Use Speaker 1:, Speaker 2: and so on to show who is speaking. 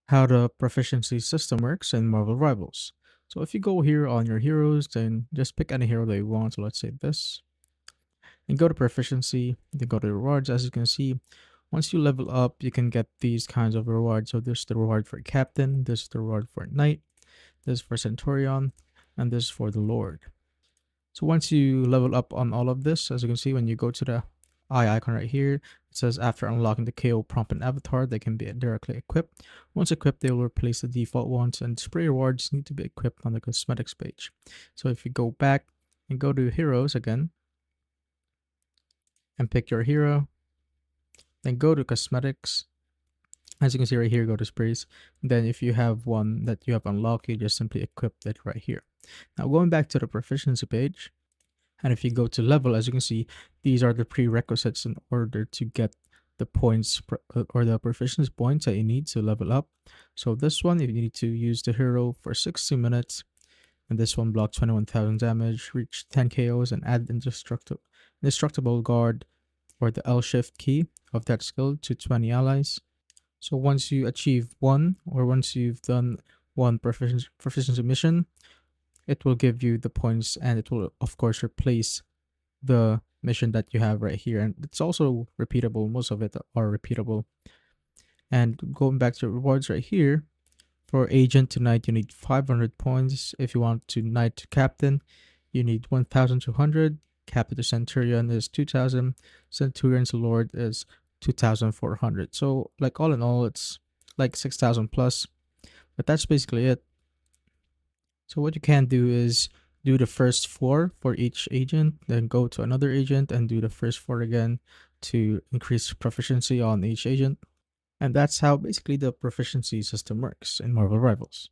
Speaker 1: how the proficiency system works in Marvel Rivals. So if you go here on your heroes, then just pick any hero that you want. So let's say this, and go to proficiency, then go to rewards. As you can see, once you level up, you can get these kinds of rewards. So there's the reward for captain, this is the reward for knight, this is for centurion, and this is for the lord. So once you level up on all of this, as you can see, when you go to the eye icon right here, it says after unlocking the KO prompt and avatar, they can be directly equipped. Once equipped, they will replace the default ones, and spray rewards need to be equipped on the cosmetics page. So if you go back and go to heroes again, and pick your hero, then go to cosmetics. As you can see right here, go to sprays. Then if you have one that you have unlocked, you just simply equip it right here. Now going back to the proficiency page, and if you go to level, as you can see, these are the prerequisites in order to get the points or the proficiency points that you need to level up. So this one, you need to use the hero for 60 minutes, and this one blocks 21,000 damage, reach 10 KOs, and add indestructible guard or the L shift key of that skill to 20 allies. So once you achieve one, or once you've done one proficiency mission, it will give you the points, and it will of course replace the mission that you have right here. And it's also repeatable. Most of it are repeatable. And going back to rewards right here, for agent to knight, you need 500 points. If you want to knight to captain, you need 1,200. Captain to centurion is 2,000. Centurion to lord is 2,400. So like all in all, it's like 6,000 plus. But that's basically it. So what you can do is do the first four for each agent, then go to another agent and do the first four again to increase proficiency on each agent. And that's how basically the proficiency system works in Marvel Rivals.